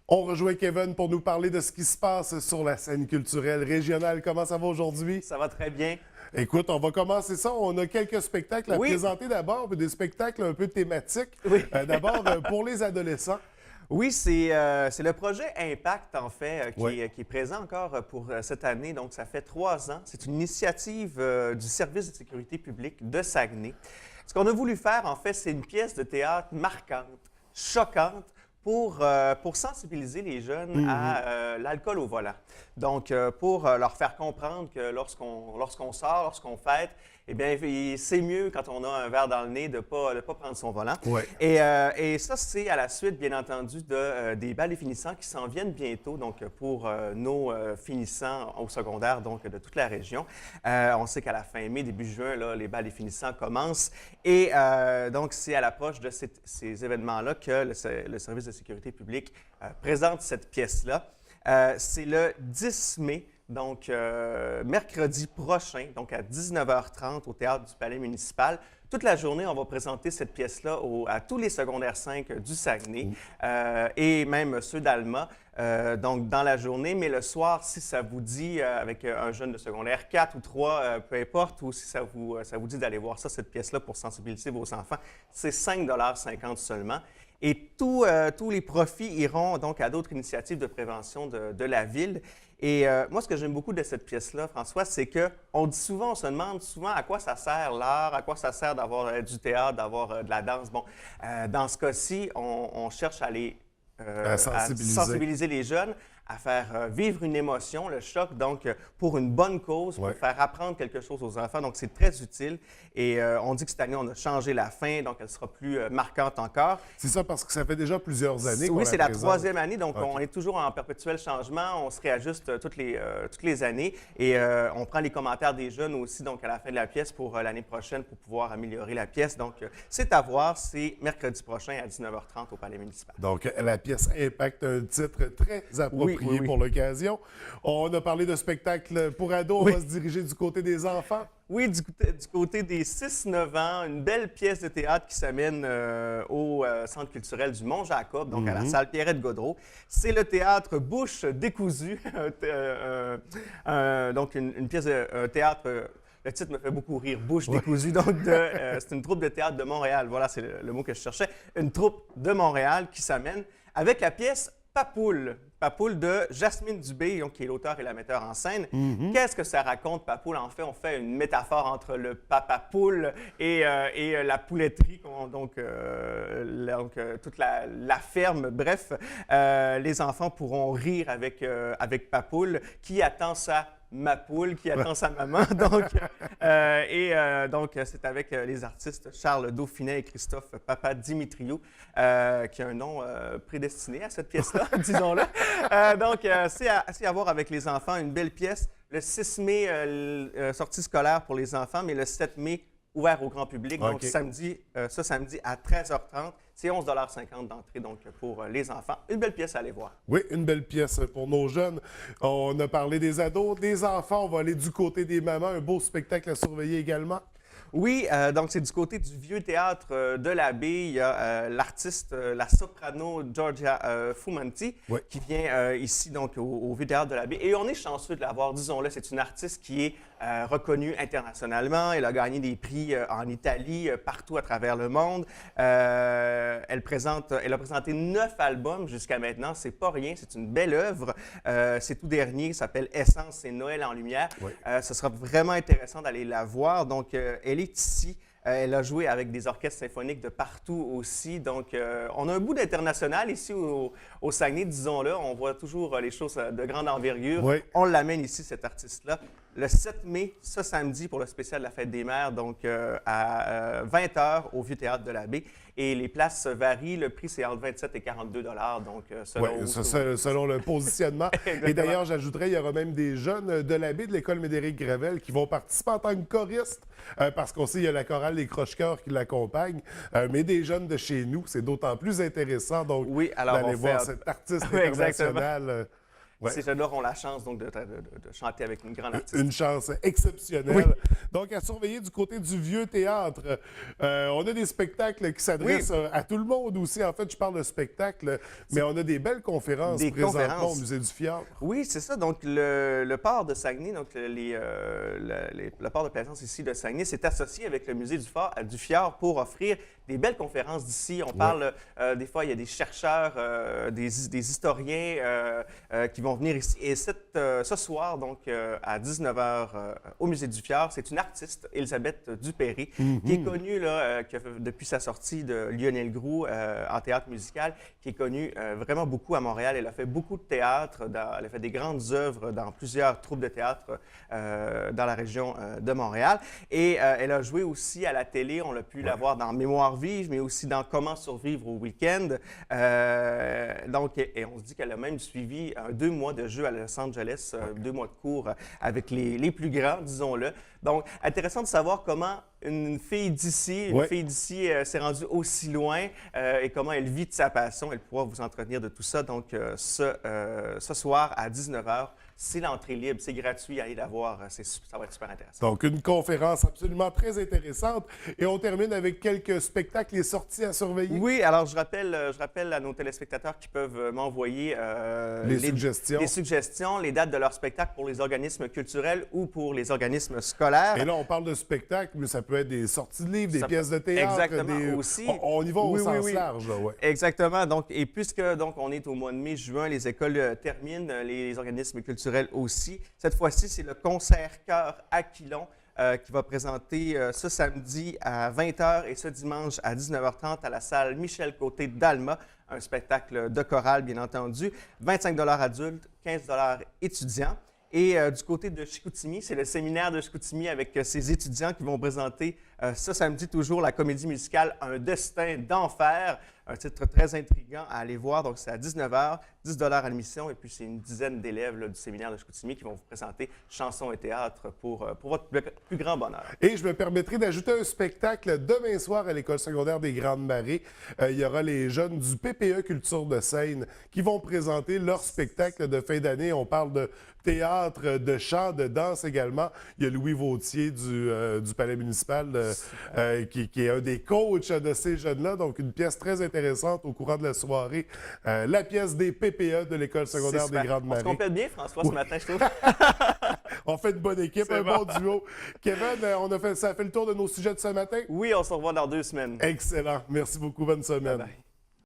On rejoint Kevin pour nous parler de ce qui se passe sur la scène culturelle régionale. Comment ça va aujourd'hui? Ça va très bien. Écoute, on va commencer ça. On a quelques spectacles à Oui. présenter d'abord, puis des spectacles un peu thématiques. Oui. D'abord, pour les adolescents. Oui, c'est le projet Impact, en fait, qui est présent encore pour cette année. Donc, ça fait 3 ans. C'est une initiative du Service de sécurité publique de Saguenay. Ce qu'on a voulu faire, en fait, c'est une pièce de théâtre marquante, choquante, pour sensibiliser les jeunes à l'alcool au volant. Donc, pour leur faire comprendre que lorsqu'on sort, lorsqu'on fête, eh bien, c'est mieux quand on a un verre dans le nez de ne pas prendre son volant. Ouais. Et ça, c'est à la suite, bien entendu, des bals et finissants qui s'en viennent bientôt, donc pour nos finissants au secondaire, donc de toute la région. On sait qu'à la fin mai, début juin, là, les bals et finissants commencent. Et donc, c'est à l'approche de ces événements-là que le Service de sécurité publique présente cette pièce-là. C'est le 10 mai. Donc, mercredi prochain, donc à 19h30 au Théâtre du Palais municipal. Toute la journée, on va présenter cette pièce-là à tous les secondaires 5 du Saguenay et même ceux d'Alma, donc dans la journée. Mais le soir, si ça vous dit, avec un jeune de secondaire 4 ou 3, peu importe, ou si ça vous dit d'aller voir ça, cette pièce-là, pour sensibiliser vos enfants, c'est 5,50 $ seulement. Et tous les profits iront donc à d'autres initiatives de prévention de la ville. Et moi, ce que j'aime beaucoup de cette pièce-là, François, c'est qu'on dit souvent, on se demande souvent à quoi ça sert l'art, à quoi ça sert d'avoir du théâtre, d'avoir de la danse. Bon, dans ce cas-ci, on cherche à sensibiliser les jeunes, à faire vivre une émotion, le choc, donc pour une bonne cause, pour faire apprendre quelque chose aux enfants. Donc, c'est très utile. Et on dit que cette année, on a changé la fin, donc elle sera plus marquante encore. C'est ça, parce que ça fait déjà plusieurs années qu'on Oui, c'est la présente. 3e année, donc on est toujours en perpétuel changement. On se réajuste toutes les années. Et on prend les commentaires des jeunes aussi, donc à la fin de la pièce pour l'année prochaine, pour pouvoir améliorer la pièce. Donc, c'est à voir. C'est mercredi prochain à 19h30 au Palais municipal. Donc, la pièce Impact, un titre très approprié pour l'occasion. On a parlé de spectacle pour ados. On va se diriger du côté des enfants. Oui, du côté des 6-9 ans, une belle pièce de théâtre qui s'amène au Centre culturel du Mont-Jacob, donc à la salle Pierrette-Godreau. C'est le théâtre Bouche décousue, donc une pièce de théâtre. Le titre me fait beaucoup rire, Bouche décousue. Donc, c'est une troupe de théâtre de Montréal. Voilà, c'est le mot que je cherchais. Une troupe de Montréal qui s'amène avec la pièce Papoule. Papoule de Jasmine Dubé, donc, qui est l'auteur et la metteur en scène. Qu'est-ce que ça raconte, Papoule? En fait, on fait une métaphore entre le papa poule et la pouletterie, donc toute la ferme. Bref, les enfants pourront rire avec Papoule, qui attend ma poule qui attend sa maman. Donc, c'est avec les artistes Charles Dauphinet et Christophe Papa Dimitriou, qui a un nom prédestiné à cette pièce-là, disons-le. Donc, c'est à voir avec les enfants, une belle pièce. Le 6 mai, sortie scolaire pour les enfants, mais le 7 mai, ouvert au grand public. Donc, samedi à 13h30. C'est 11,50 $ d'entrée, donc, pour les enfants. Une belle pièce à aller voir. Oui, une belle pièce pour nos jeunes. On a parlé des ados, des enfants. On va aller du côté des mamans. Un beau spectacle à surveiller également. Oui, donc c'est du côté du vieux théâtre de la Baie. Il y a l'artiste, la soprano Georgia Fumanti, qui vient ici donc au vieux théâtre de la Baie. Et on est chanceux de l'avoir, disons-le. C'est une artiste qui est reconnue internationalement. Elle a gagné des prix en Italie, partout à travers le monde. Elle a présenté 9 albums jusqu'à maintenant. C'est pas rien. C'est une belle œuvre. C'est tout dernier. Ça s'appelle Essence et Noël en lumière. Ce sera vraiment intéressant d'aller la voir. Donc, elle est ici. Elle a joué avec des orchestres symphoniques de partout aussi. Donc, on a un bout d'international ici au Saguenay, disons-le. On voit toujours les choses de grande envergure. On l'amène ici, cet artiste-là. Le 7 mai, ce samedi, pour le spécial de la Fête des Mères, donc à 20h au Vieux Théâtre de la Baie. Et les places varient. Le prix, c'est entre 27 et 42 $. Donc, selon le positionnement. Et d'ailleurs, j'ajouterais, il y aura même des jeunes de la Baie, de l'École Médéric Gravel, qui vont participer en tant que choristes, parce qu'on sait qu'il y a la chorale Les Croche-Cœurs qui l'accompagne, mais des jeunes de chez nous. C'est d'autant plus intéressant, donc, d'aller voir cet artiste international. Ouais. Ces jeunes-là auront la chance donc, de chanter avec une grande artiste. Une chance exceptionnelle. Oui. Donc, à surveiller du côté du vieux théâtre. On a des spectacles qui s'adressent à tout le monde aussi. En fait, je parle de spectacles, mais on a des belles conférences présentement au Musée du Fjord. Oui, c'est ça. Donc, le port de Saguenay, donc le port de plaisance ici de Saguenay, s'est associé avec le Musée du Fjord pour offrir des belles conférences d'ici. On parle, des fois, il y a des chercheurs, des historiens qui vont venir ici. Et ce soir, donc, à 19h au Musée du Fjord, c'est une artiste, Elisabeth Dupéry, qui est connue là, depuis sa sortie de Lionel Groux en théâtre musical, qui est connue vraiment beaucoup à Montréal. Elle a fait beaucoup de théâtre, elle a fait des grandes œuvres dans plusieurs troupes de théâtre dans la région de Montréal. Et elle a joué aussi à la télé. On a pu la voir dans Mémoire vive, mais aussi dans Comment survivre au week-end. Donc, et on se dit qu'elle a même suivi 2 mois de jeu à Los Angeles, 2 mois de cours avec les plus grands, disons-le. Donc, intéressant de savoir comment une fille d'ici, s'est rendue aussi loin et comment elle vit de sa passion. Elle pourra vous entretenir de tout ça. Donc, ce soir à 19h, c'est l'entrée libre, c'est gratuit, allez la voir, ça va être super intéressant. Donc, une conférence absolument très intéressante. Et on termine avec quelques spectacles et sorties à surveiller. Oui, alors je rappelle à nos téléspectateurs qui peuvent m'envoyer les suggestions, les dates de leurs spectacles pour les organismes culturels ou pour les organismes scolaires. Et là, on parle de spectacles, mais ça peut être des sorties de livres, des pièces de théâtre. Exactement, aussi. On y va au sens large, là, Exactement. Donc, et puisque donc, on est au mois de mai, juin, les écoles terminent, les organismes culturels aussi. Cette fois-ci, c'est le concert-chœur Aquilon qui va présenter ce samedi à 20h et ce dimanche à 19h30 à la salle Michel Côté d'Alma. Un spectacle de chorale, bien entendu. 25 $ adultes, 15 $ étudiants. Et du côté de Chicoutimi, c'est le séminaire de Chicoutimi avec ses étudiants qui vont présenter ce samedi toujours la comédie musicale Un destin d'enfer. Un titre très intriguant à aller voir. Donc, c'est à 19h, 10 $ à l'admission. Et puis, c'est une dizaine d'élèves du séminaire de Chicoutimi qui vont vous présenter chansons et théâtre pour votre plus grand bonheur. Et je me permettrai d'ajouter un spectacle demain soir à l'École secondaire des Grandes Marées. Il y aura les jeunes du PPE Culture de Seine qui vont présenter leur spectacle de fin d'année. On parle de théâtre, de chant, de danse également. Il y a Louis Vautier du Palais municipal qui est un des coachs de ces jeunes-là. Donc, une pièce très intéressante au courant de la soirée. La pièce des PPE de l'École secondaire des Grandes Marées. On se complète bien, François, ce matin, je trouve. On fait une bonne équipe, un bon duo. Kevin, ça a fait le tour de nos sujets de ce matin? Oui, on se revoit dans 2 semaines. Excellent. Merci beaucoup. Bonne semaine. Bye bye.